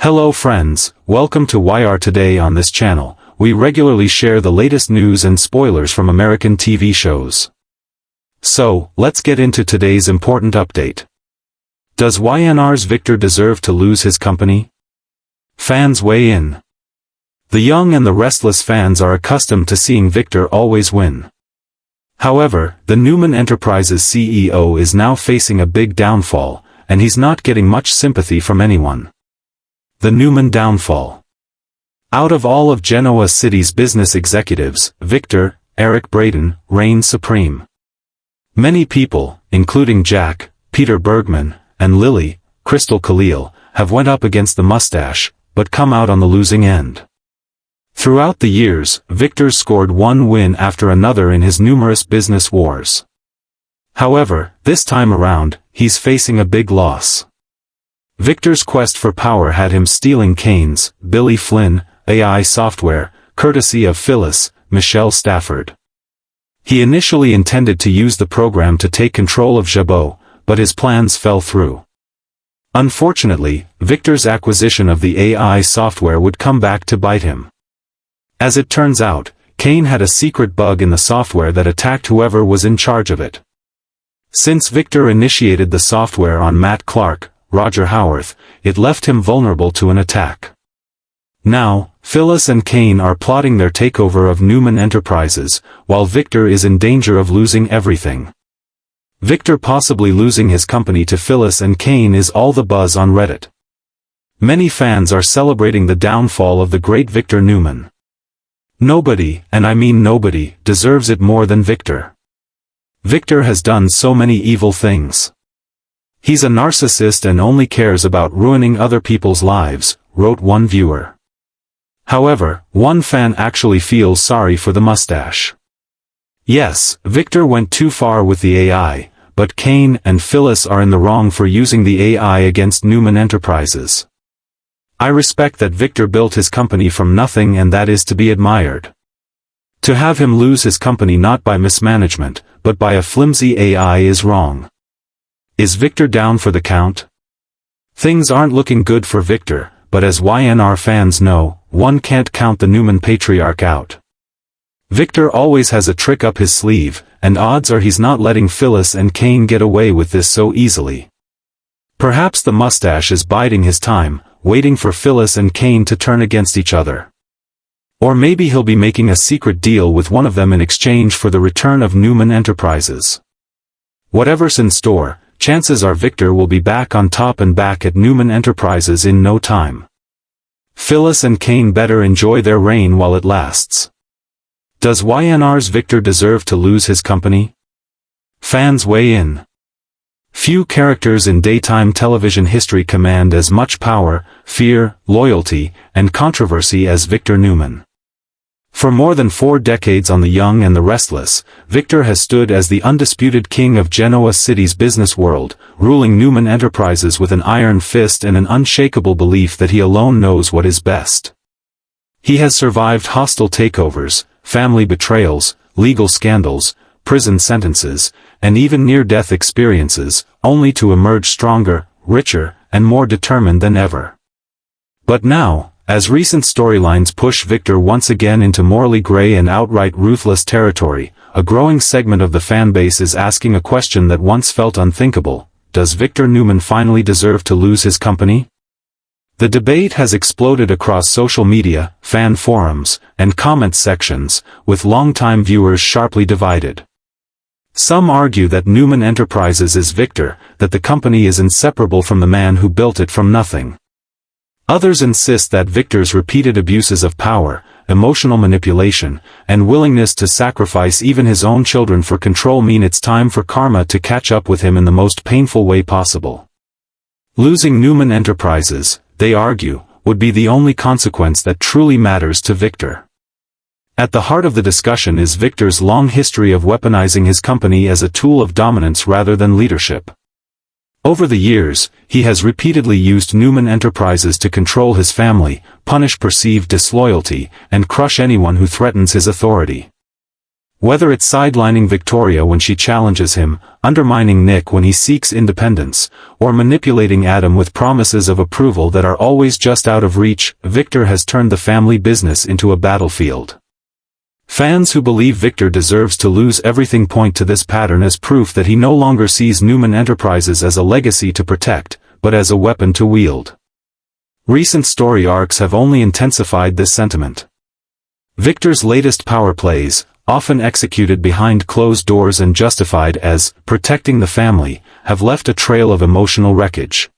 Hello friends, welcome to YR Today. On this channel, we regularly share the latest news and spoilers from American TV shows. So, let's get into today's important update. Does YNR's Victor deserve to lose his company? Fans weigh in. The young and the restless fans are accustomed to seeing Victor always win. However, the Newman Enterprises CEO is now facing a big downfall, and he's not getting much sympathy from anyone. The Newman Downfall. Out of all of Genoa City's business executives, Victor, Eric Braeden, reigns supreme. Many people, including Jack, Peter Bergman, and Lily, Christel Khalil, have went up against the Moustache, but come out on the losing end. Throughout the years, Victor's scored one win after another in his numerous business wars. However, this time around, he's facing a big loss. Victor's quest for power had him stealing Kane's, Billy Flynn, AI software, courtesy of Phyllis, Michelle Stafford. He initially intended to use the program to take control of Jabot, but his plans fell through. Unfortunately, Victor's acquisition of the AI software would come back to bite him. As it turns out, Kane had a secret bug in the software that attacked whoever was in charge of it. Since Victor initiated the software on Matt Clark, Roger Howarth, it left him vulnerable to an attack. Now, Phyllis and Kane are plotting their takeover of Newman Enterprises, while Victor is in danger of losing everything. Victor possibly losing his company to Phyllis and Kane is all the buzz on Reddit. Many fans are celebrating the downfall of the great Victor Newman. Nobody, and I mean nobody, deserves it more than Victor. Victor has done so many evil things. He's a narcissist and only cares about ruining other people's lives, wrote one viewer. However, one fan actually feels sorry for the Moustache. Yes, Victor went too far with the AI, but Kane and Phyllis are in the wrong for using the AI against Newman Enterprises. I respect that Victor built his company from nothing, and that is to be admired. To have him lose his company not by mismanagement, but by a flimsy AI is wrong. Is Victor down for the count? Things aren't looking good for Victor, but as YNR fans know, one can't count the Newman patriarch out. Victor always has a trick up his sleeve, and odds are he's not letting Phyllis and Kane get away with this so easily. Perhaps the Moustache is biding his time, waiting for Phyllis and Kane to turn against each other. Or maybe he'll be making a secret deal with one of them in exchange for the return of Newman Enterprises. Whatever's in store, chances are Victor will be back on top and back at Newman Enterprises in no time. Phyllis and Kane better enjoy their reign while it lasts. Does YNR's Victor deserve to lose his company? Fans weigh in. Few characters in daytime television history command as much power, fear, loyalty, and controversy as Victor Newman. For more than 4 decades on The Young and the Restless, Victor has stood as the undisputed king of Genoa City's business world, ruling Newman Enterprises with an iron fist and an unshakable belief that he alone knows what is best. He has survived hostile takeovers, family betrayals, legal scandals, prison sentences, and even near-death experiences, only to emerge stronger, richer, and more determined than ever. But now, as recent storylines push Victor once again into morally gray and outright ruthless territory, a growing segment of the fanbase is asking a question that once felt unthinkable: does Victor Newman finally deserve to lose his company? The debate has exploded across social media, fan forums, and comment sections, with longtime viewers sharply divided. Some argue that Newman Enterprises is Victor, that the company is inseparable from the man who built it from nothing. Others insist that Victor's repeated abuses of power, emotional manipulation, and willingness to sacrifice even his own children for control mean it's time for karma to catch up with him in the most painful way possible. Losing Newman Enterprises, they argue, would be the only consequence that truly matters to Victor. At the heart of the discussion is Victor's long history of weaponizing his company as a tool of dominance rather than leadership. Over the years, he has repeatedly used Newman Enterprises to control his family, punish perceived disloyalty, and crush anyone who threatens his authority. Whether it's sidelining Victoria when she challenges him, undermining Nick when he seeks independence, or manipulating Adam with promises of approval that are always just out of reach, Victor has turned the family business into a battlefield. Fans who believe Victor deserves to lose everything point to this pattern as proof that he no longer sees Newman Enterprises as a legacy to protect, but as a weapon to wield. Recent story arcs have only intensified this sentiment. Victor's latest power plays, often executed behind closed doors and justified as protecting the family, have left a trail of emotional wreckage.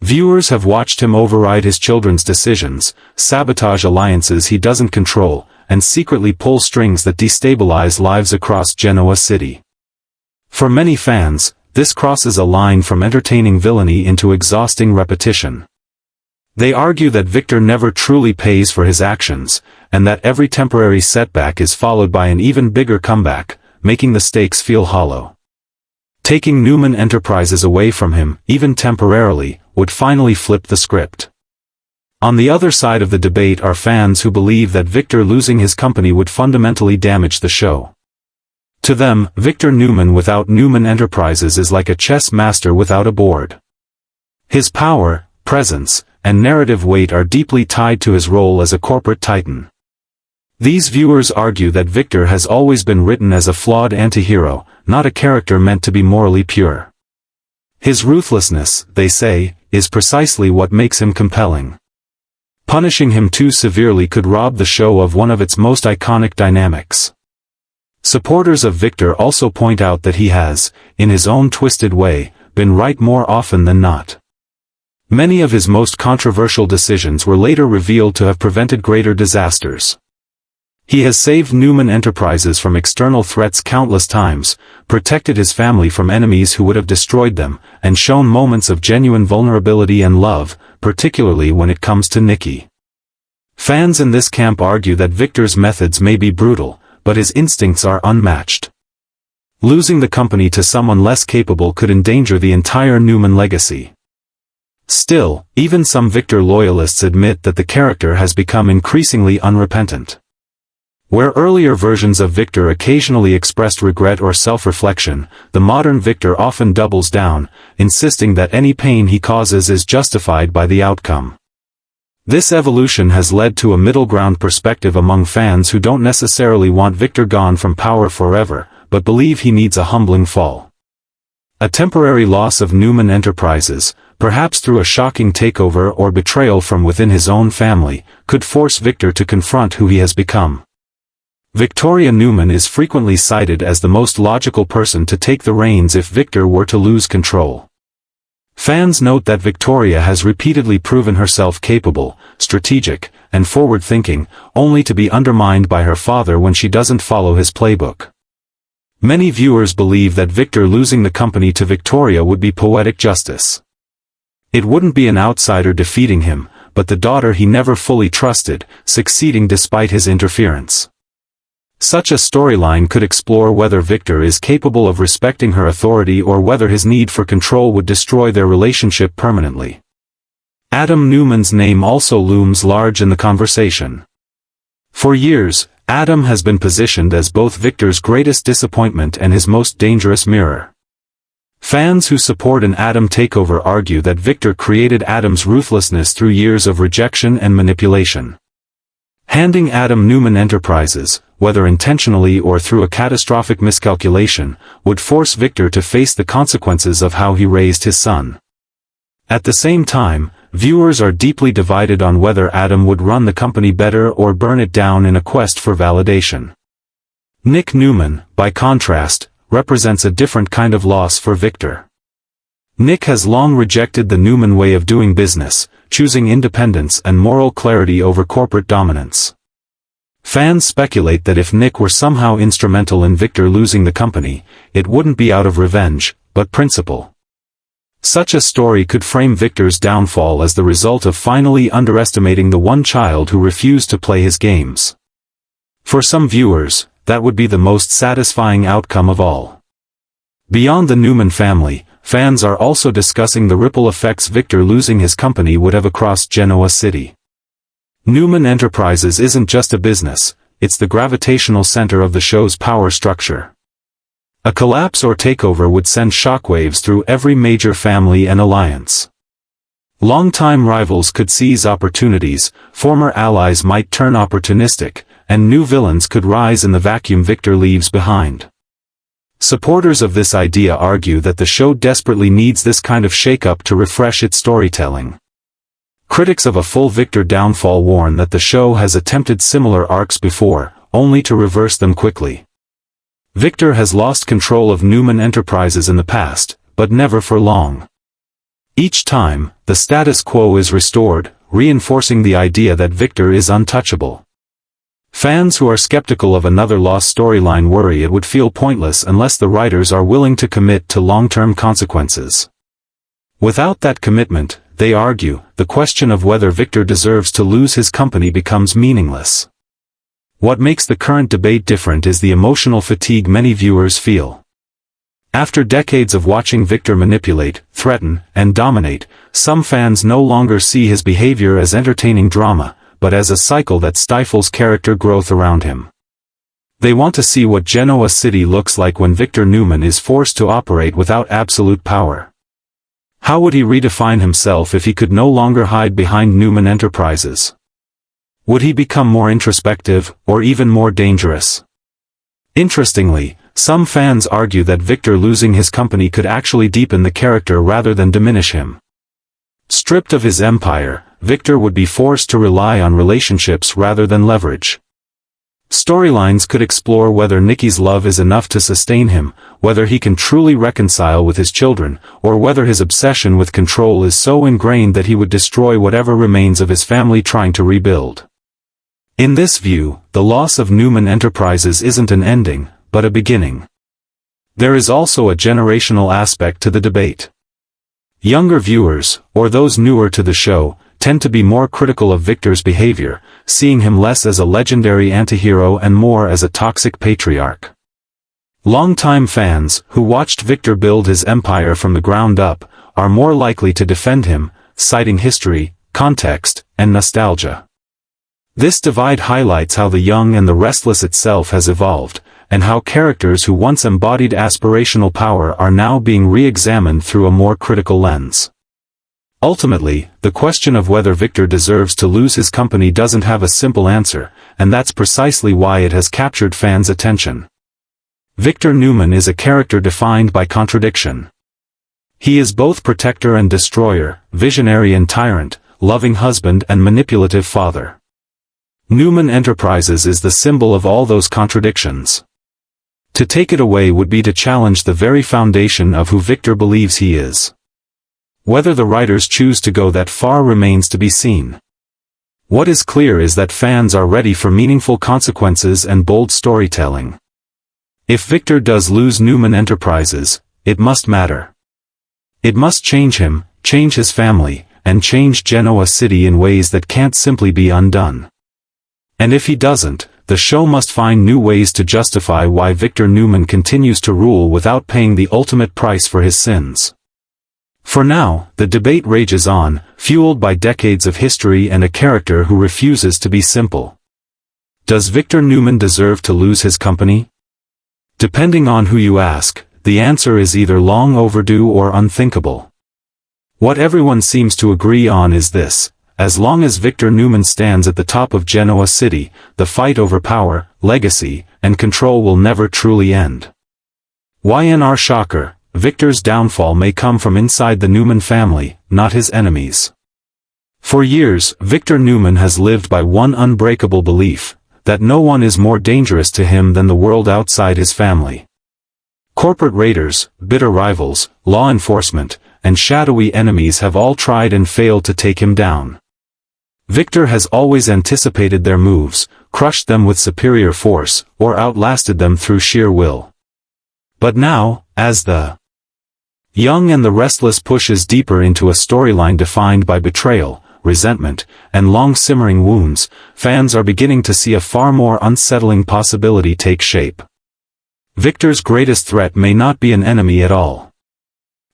Viewers have watched him override his children's decisions, sabotage alliances he doesn't control, and secretly pull strings that destabilize lives across Genoa City. For many fans, this crosses a line from entertaining villainy into exhausting repetition. They argue that Victor never truly pays for his actions, and that every temporary setback is followed by an even bigger comeback, making the stakes feel hollow. Taking Newman Enterprises away from him, even temporarily, would finally flip the script. On the other side of the debate are fans who believe that Victor losing his company would fundamentally damage the show. To them, Victor Newman without Newman Enterprises is like a chess master without a board. His power, presence, and narrative weight are deeply tied to his role as a corporate titan. These viewers argue that Victor has always been written as a flawed anti-hero, not a character meant to be morally pure. His ruthlessness, they say, is precisely what makes him compelling. Punishing him too severely could rob the show of one of its most iconic dynamics. Supporters of Victor also point out that he has, in his own twisted way, been right more often than not. Many of his most controversial decisions were later revealed to have prevented greater disasters. He has saved Newman Enterprises from external threats countless times, protected his family from enemies who would have destroyed them, and shown moments of genuine vulnerability and love, particularly when it comes to Nikki. Fans in this camp argue that Victor's methods may be brutal, but his instincts are unmatched. Losing the company to someone less capable could endanger the entire Newman legacy. Still, even some Victor loyalists admit that the character has become increasingly unrepentant. Where earlier versions of Victor occasionally expressed regret or self-reflection, the modern Victor often doubles down, insisting that any pain he causes is justified by the outcome. This evolution has led to a middle ground perspective among fans who don't necessarily want Victor gone from power forever, but believe he needs a humbling fall. A temporary loss of Newman Enterprises, perhaps through a shocking takeover or betrayal from within his own family, could force Victor to confront who he has become. Victoria Newman is frequently cited as the most logical person to take the reins if Victor were to lose control. Fans note that Victoria has repeatedly proven herself capable, strategic, and forward-thinking, only to be undermined by her father when she doesn't follow his playbook. Many viewers believe that Victor losing the company to Victoria would be poetic justice. It wouldn't be an outsider defeating him, but the daughter he never fully trusted, succeeding despite his interference. Such a storyline could explore whether Victor is capable of respecting her authority or whether his need for control would destroy their relationship permanently. Adam Newman's name also looms large in the conversation. For years, Adam has been positioned as both Victor's greatest disappointment and his most dangerous mirror. Fans who support an Adam takeover argue that Victor created Adam's ruthlessness through years of rejection and manipulation. Handing Adam Newman Enterprises, whether intentionally or through a catastrophic miscalculation, would force Victor to face the consequences of how he raised his son. At the same time, viewers are deeply divided on whether Adam would run the company better or burn it down in a quest for validation. Nick Newman, by contrast, represents a different kind of loss for Victor. Nick has long rejected the Newman way of doing business, choosing independence and moral clarity over corporate dominance. Fans speculate that if Nick were somehow instrumental in Victor losing the company, it wouldn't be out of revenge, but principle. Such a story could frame Victor's downfall as the result of finally underestimating the one child who refused to play his games. For some viewers, that would be the most satisfying outcome of all. Beyond the Newman family, fans are also discussing the ripple effects Victor losing his company would have across Genoa City. Newman Enterprises isn't just a business, it's the gravitational center of the show's power structure. A collapse or takeover would send shockwaves through every major family and alliance. Longtime rivals could seize opportunities, former allies might turn opportunistic, and new villains could rise in the vacuum Victor leaves behind. Supporters of this idea argue that the show desperately needs this kind of shakeup to refresh its storytelling. Critics of a full Victor downfall warn that the show has attempted similar arcs before, only to reverse them quickly. Victor has lost control of Newman Enterprises in the past, but never for long. Each time, the status quo is restored, reinforcing the idea that Victor is untouchable. Fans who are skeptical of another lost storyline worry it would feel pointless unless the writers are willing to commit to long-term consequences. Without that commitment, they argue, the question of whether Victor deserves to lose his company becomes meaningless. What makes the current debate different is the emotional fatigue many viewers feel. After decades of watching Victor manipulate, threaten, and dominate, some fans no longer see his behavior as entertaining drama, but as a cycle that stifles character growth around him. They want to see what Genoa City looks like when Victor Newman is forced to operate without absolute power. How would he redefine himself if he could no longer hide behind Newman Enterprises? Would he become more introspective, or even more dangerous? Interestingly, some fans argue that Victor losing his company could actually deepen the character rather than diminish him. Stripped of his empire, Victor would be forced to rely on relationships rather than leverage. Storylines could explore whether Nikki's love is enough to sustain him, whether he can truly reconcile with his children, or whether his obsession with control is so ingrained that he would destroy whatever remains of his family trying to rebuild. In this view, the loss of Newman Enterprises isn't an ending, but a beginning. There is also a generational aspect to the debate. Younger viewers, or those newer to the show, tend to be more critical of Victor's behavior, seeing him less as a legendary antihero and more as a toxic patriarch. Longtime fans, who watched Victor build his empire from the ground up, are more likely to defend him, citing history, context, and nostalgia. This divide highlights how the young and the restless itself has evolved, and how characters who once embodied aspirational power are now being re-examined through a more critical lens. Ultimately, the question of whether Victor deserves to lose his company doesn't have a simple answer, and that's precisely why it has captured fans' attention. Victor Newman is a character defined by contradiction. He is both protector and destroyer, visionary and tyrant, loving husband and manipulative father. Newman Enterprises is the symbol of all those contradictions. To take it away would be to challenge the very foundation of who Victor believes he is. Whether the writers choose to go that far remains to be seen. What is clear is that fans are ready for meaningful consequences and bold storytelling. If Victor does lose Newman Enterprises, it must matter. It must change him, change his family, and change Genoa City in ways that can't simply be undone. And if he doesn't, the show must find new ways to justify why Victor Newman continues to rule without paying the ultimate price for his sins. For now, the debate rages on, fueled by decades of history and a character who refuses to be simple. Does Victor Newman deserve to lose his company? Depending on who you ask, the answer is either long overdue or unthinkable. What everyone seems to agree on is this: as long as Victor Newman stands at the top of Genoa City, the fight over power, legacy, and control will never truly end. YNR shocker, Victor's downfall may come from inside the Newman family, not his enemies. For years, Victor Newman has lived by one unbreakable belief, that no one is more dangerous to him than the world outside his family. Corporate raiders, bitter rivals, law enforcement, and shadowy enemies have all tried and failed to take him down. Victor has always anticipated their moves, crushed them with superior force, or outlasted them through sheer will. But now, as the young and the restless pushes deeper into a storyline defined by betrayal, resentment, and long-simmering wounds, fans are beginning to see a far more unsettling possibility take shape. Victor's greatest threat may not be an enemy at all.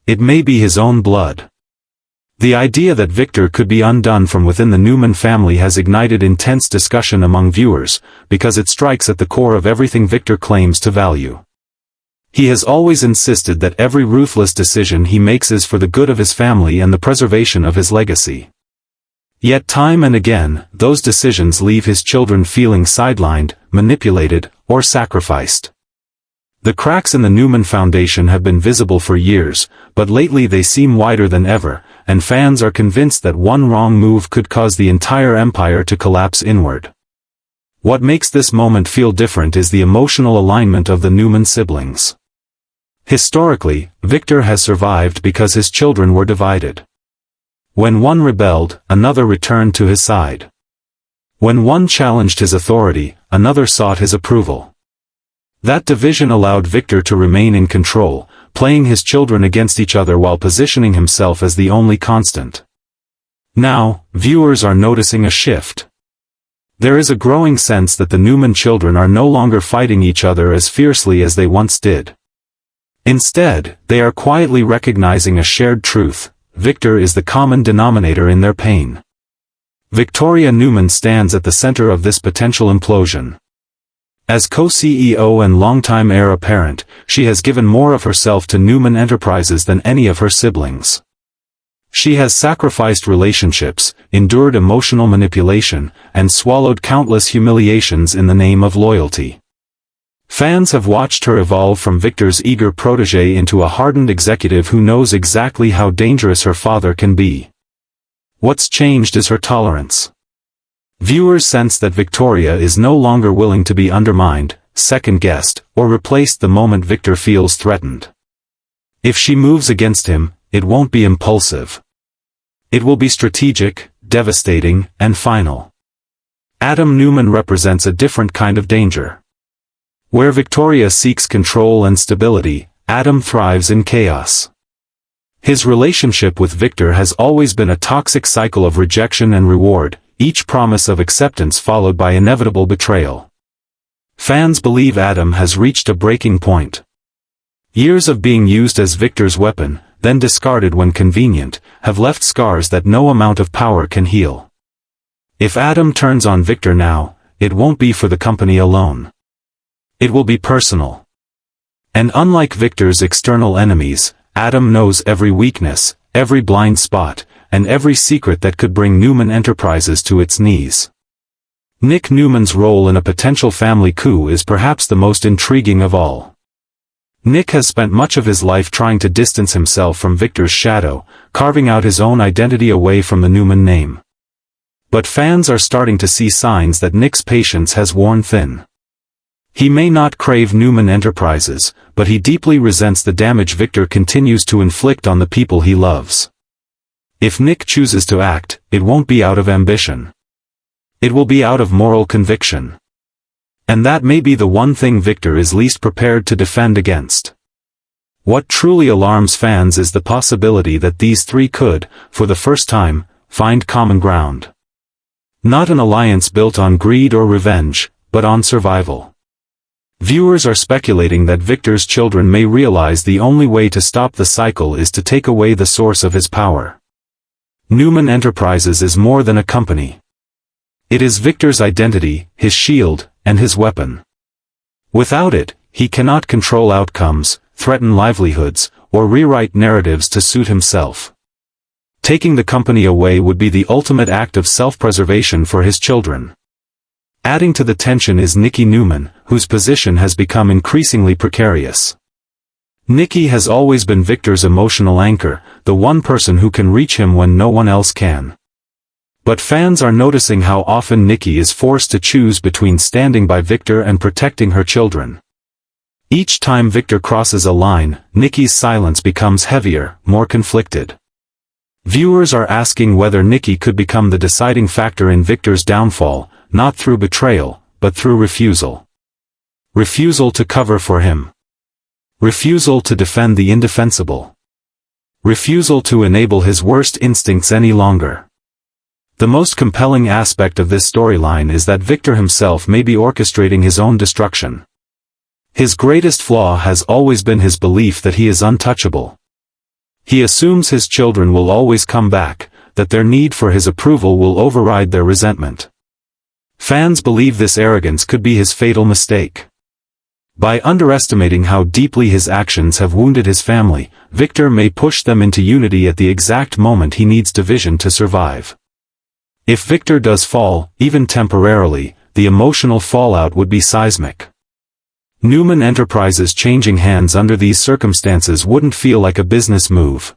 It may be his own blood. The idea that Victor could be undone from within the Newman family has ignited intense discussion among viewers, because it strikes at the core of everything Victor claims to value. He has always insisted that every ruthless decision he makes is for the good of his family and the preservation of his legacy. Yet time and again, those decisions leave his children feeling sidelined, manipulated, or sacrificed. The cracks in the Newman Foundation have been visible for years, but lately they seem wider than ever, and fans are convinced that one wrong move could cause the entire empire to collapse inward. What makes this moment feel different is the emotional alignment of the Newman siblings. Historically, Victor has survived because his children were divided. When one rebelled, another returned to his side. When one challenged his authority, another sought his approval. That division allowed Victor to remain in control, playing his children against each other while positioning himself as the only constant. Now, viewers are noticing a shift. There is a growing sense that the Newman children are no longer fighting each other as fiercely as they once did. Instead, they are quietly recognizing a shared truth: Victor is the common denominator in their pain. Victoria Newman stands at the center of this potential implosion. As co-CEO and longtime heir apparent, she has given more of herself to Newman Enterprises than any of her siblings. She has sacrificed relationships, endured emotional manipulation, and swallowed countless humiliations in the name of loyalty. Fans have watched her evolve from Victor's eager protégé into a hardened executive who knows exactly how dangerous her father can be. What's changed is her tolerance. Viewers sense that Victoria is no longer willing to be undermined, second-guessed, or replaced the moment Victor feels threatened. If she moves against him, it won't be impulsive. It will be strategic, devastating, and final. Adam Newman represents a different kind of danger. Where Victoria seeks control and stability, Adam thrives in chaos. His relationship with Victor has always been a toxic cycle of rejection and reward, each promise of acceptance followed by inevitable betrayal. Fans believe Adam has reached a breaking point. Years of being used as Victor's weapon, then discarded when convenient, have left scars that no amount of power can heal. If Adam turns on Victor now, it won't be for the company alone. It will be personal. And unlike Victor's external enemies, Adam knows every weakness, every blind spot, and every secret that could bring Newman Enterprises to its knees. Nick Newman's role in a potential family coup is perhaps the most intriguing of all. Nick has spent much of his life trying to distance himself from Victor's shadow, carving out his own identity away from the Newman name. But fans are starting to see signs that Nick's patience has worn thin. He may not crave Newman Enterprises, but he deeply resents the damage Victor continues to inflict on the people he loves. If Nick chooses to act, it won't be out of ambition. It will be out of moral conviction. And that may be the one thing Victor is least prepared to defend against. What truly alarms fans is the possibility that these three could, for the first time, find common ground. Not an alliance built on greed or revenge, but on survival. Viewers are speculating that Victor's children may realize the only way to stop the cycle is to take away the source of his power. Newman Enterprises is more than a company. It is Victor's identity, his shield, and his weapon. Without it, he cannot control outcomes, threaten livelihoods, or rewrite narratives to suit himself. Taking the company away would be the ultimate act of self-preservation for his children. Adding to the tension is Nicky Newman, whose position has become increasingly precarious. Nicky has always been Victor's emotional anchor, the one person who can reach him when no one else can. But fans are noticing how often Nicky is forced to choose between standing by Victor and protecting her children. Each time Victor crosses a line, Nicky's silence becomes heavier, more conflicted. Viewers are asking whether Nicky could become the deciding factor in Victor's downfall, not through betrayal, but through refusal. Refusal to cover for him. Refusal to defend the indefensible. Refusal to enable his worst instincts any longer. The most compelling aspect of this storyline is that Victor himself may be orchestrating his own destruction. His greatest flaw has always been his belief that he is untouchable. He assumes his children will always come back, that their need for his approval will override their resentment. Fans believe this arrogance could be his fatal mistake. By underestimating how deeply his actions have wounded his family, Victor may push them into unity at the exact moment he needs division to survive. If Victor does fall, even temporarily, the emotional fallout would be seismic. Newman Enterprises changing hands under these circumstances wouldn't feel like a business move.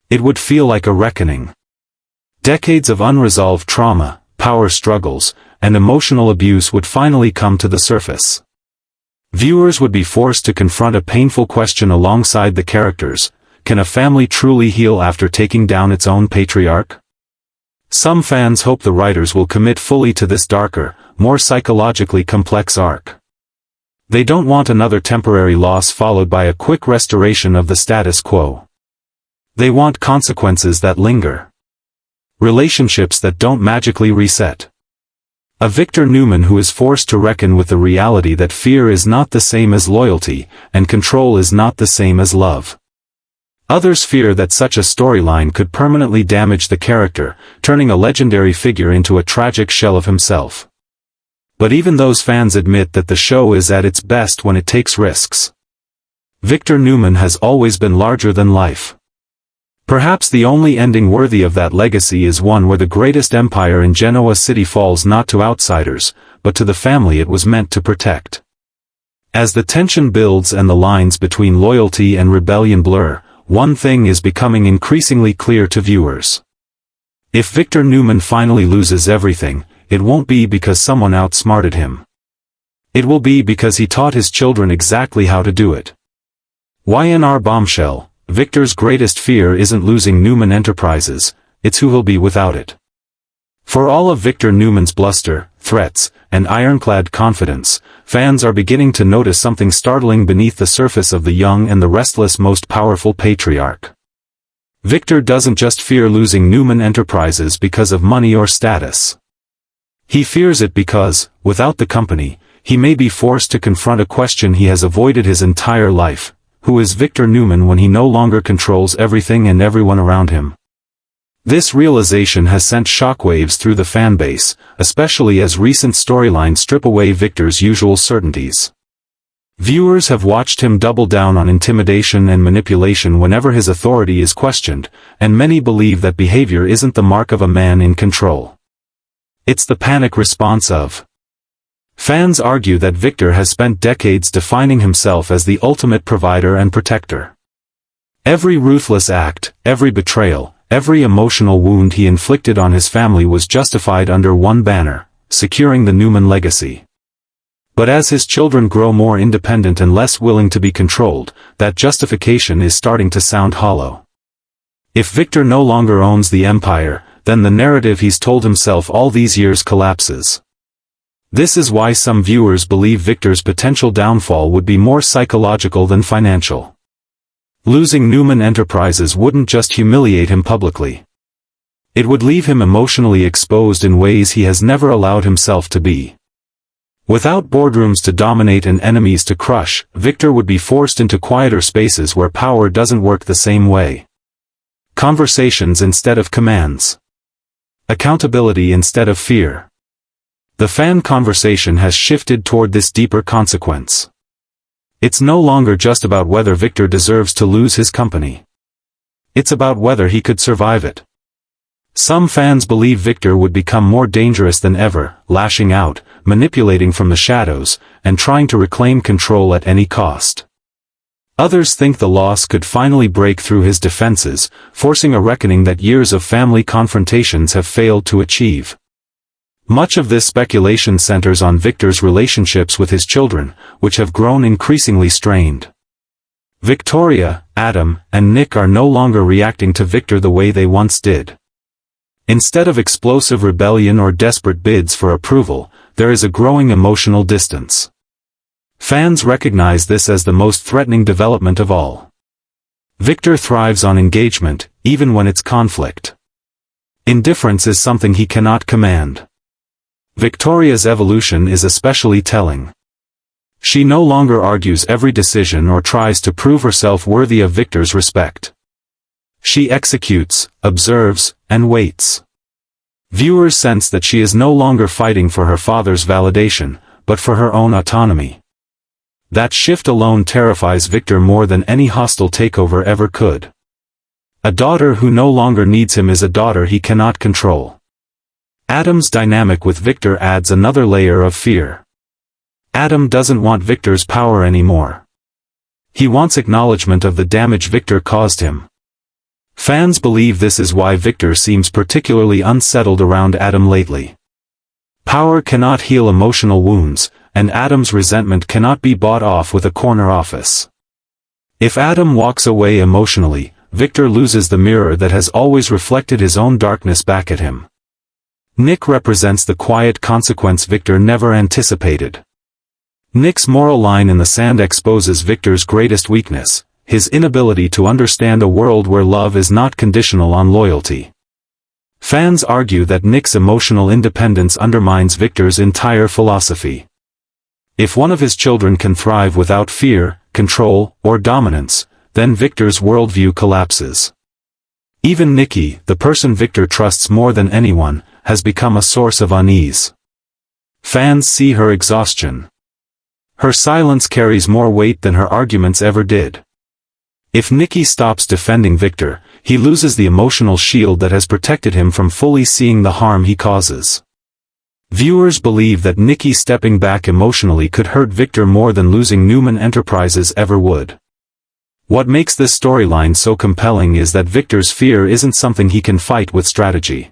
It would feel like a reckoning. Decades of unresolved trauma, power struggles, and emotional abuse would finally come to the surface. Viewers would be forced to confront a painful question alongside the characters: can a family truly heal after taking down its own patriarch? Some fans hope the writers will commit fully to this darker, more psychologically complex arc. They don't want another temporary loss followed by a quick restoration of the status quo. They want consequences that linger. Relationships that don't magically reset. A Victor Newman who is forced to reckon with the reality that fear is not the same as loyalty, and control is not the same as love. Others fear that such a storyline could permanently damage the character, turning a legendary figure into a tragic shell of himself. But even those fans admit that the show is at its best when it takes risks. Victor Newman has always been larger than life. Perhaps the only ending worthy of that legacy is one where the greatest empire in Genoa City falls not to outsiders, but to the family it was meant to protect. As the tension builds and the lines between loyalty and rebellion blur, one thing is becoming increasingly clear to viewers. If Victor Newman finally loses everything, it won't be because someone outsmarted him. It will be because he taught his children exactly how to do it. YNR bombshell: Victor's greatest fear isn't losing Newman Enterprises, it's who he'll be without it. For all of Victor Newman's bluster, threats, and ironclad confidence, fans are beginning to notice something startling beneath the surface of the young and the restless most powerful patriarch. Victor doesn't just fear losing Newman Enterprises because of money or status. He fears it because, without the company, he may be forced to confront a question he has avoided his entire life: who is Victor Newman when he no longer controls everything and everyone around him? This realization has sent shockwaves through the fanbase, especially as recent storylines strip away Victor's usual certainties. Viewers have watched him double down on intimidation and manipulation whenever his authority is questioned, and many believe that behavior isn't the mark of a man in control. It's the panic response of. Fans argue that Victor has spent decades defining himself as the ultimate provider and protector. Every ruthless act, every betrayal, every emotional wound he inflicted on his family was justified under one banner: securing the Newman legacy. But as his children grow more independent and less willing to be controlled, that justification is starting to sound hollow. If Victor no longer owns the empire, then the narrative he's told himself all these years collapses. This is why some viewers believe Victor's potential downfall would be more psychological than financial. Losing Newman Enterprises wouldn't just humiliate him publicly. It would leave him emotionally exposed in ways he has never allowed himself to be. Without boardrooms to dominate and enemies to crush, Victor would be forced into quieter spaces where power doesn't work the same way. Conversations instead of commands. Accountability instead of fear. The fan conversation has shifted toward this deeper consequence. It's no longer just about whether Victor deserves to lose his company. It's about whether he could survive it. Some fans believe Victor would become more dangerous than ever, lashing out, manipulating from the shadows, and trying to reclaim control at any cost. Others think the loss could finally break through his defenses, forcing a reckoning that years of family confrontations have failed to achieve. Much of this speculation centers on Victor's relationships with his children, which have grown increasingly strained. Victoria, Adam, and Nick are no longer reacting to Victor the way they once did. Instead of explosive rebellion or desperate bids for approval, there is a growing emotional distance. Fans recognize this as the most threatening development of all. Victor thrives on engagement, even when it's conflict. Indifference is something he cannot command. Victoria's evolution is especially telling. She no longer argues every decision or tries to prove herself worthy of Victor's respect. She executes, observes, and waits. Viewers sense that she is no longer fighting for her father's validation, but for her own autonomy. That shift alone terrifies Victor more than any hostile takeover ever could. A daughter who no longer needs him is a daughter he cannot control. Adam's dynamic with Victor adds another layer of fear. Adam doesn't want Victor's power anymore. He wants acknowledgement of the damage Victor caused him. Fans believe this is why Victor seems particularly unsettled around Adam lately. Power cannot heal emotional wounds, and Adam's resentment cannot be bought off with a corner office. If Adam walks away emotionally, Victor loses the mirror that has always reflected his own darkness back at him. Nick represents the quiet consequence Victor never anticipated. Nick's moral line in the sand exposes Victor's greatest weakness, his inability to understand a world where love is not conditional on loyalty. Fans argue that Nick's emotional independence undermines Victor's entire philosophy. If one of his children can thrive without fear, control, or dominance, then Victor's worldview collapses. Even Nikki, the person Victor trusts more than anyone, has become a source of unease. Fans see her exhaustion. Her silence carries more weight than her arguments ever did. If Nikki stops defending Victor, he loses the emotional shield that has protected him from fully seeing the harm he causes. Viewers believe that Nikki stepping back emotionally could hurt Victor more than losing Newman Enterprises ever would. What makes this storyline so compelling is that Victor's fear isn't something he can fight with strategy.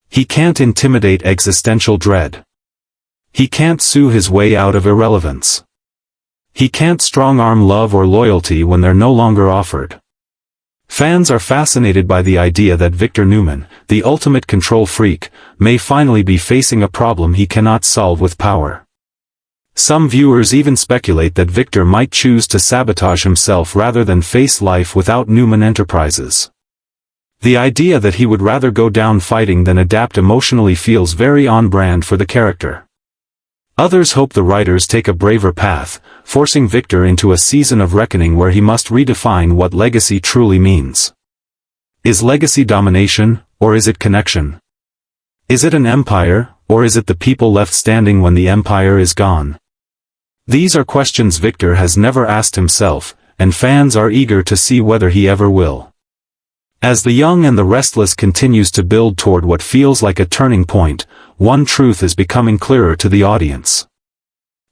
He can't intimidate existential dread. He can't sue his way out of irrelevance. He can't strong-arm love or loyalty when they're no longer offered. Fans are fascinated by the idea that Victor Newman, the ultimate control freak, may finally be facing a problem he cannot solve with power. Some viewers even speculate that Victor might choose to sabotage himself rather than face life without Newman Enterprises. The idea that he would rather go down fighting than adapt emotionally feels very on-brand for the character. Others hope the writers take a braver path, forcing Victor into a season of reckoning where he must redefine what legacy truly means. Is legacy domination, or is it connection? Is it an empire, or is it the people left standing when the empire is gone? These are questions Victor has never asked himself, and fans are eager to see whether he ever will. As The Young and the Restless continues to build toward what feels like a turning point, one truth is becoming clearer to the audience.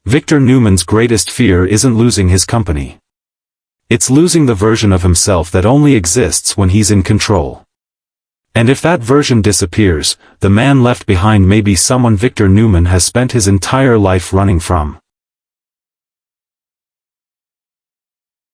Victor Newman's greatest fear isn't losing his company. It's losing the version of himself that only exists when he's in control. And if that version disappears, the man left behind may be someone Victor Newman has spent his entire life running from.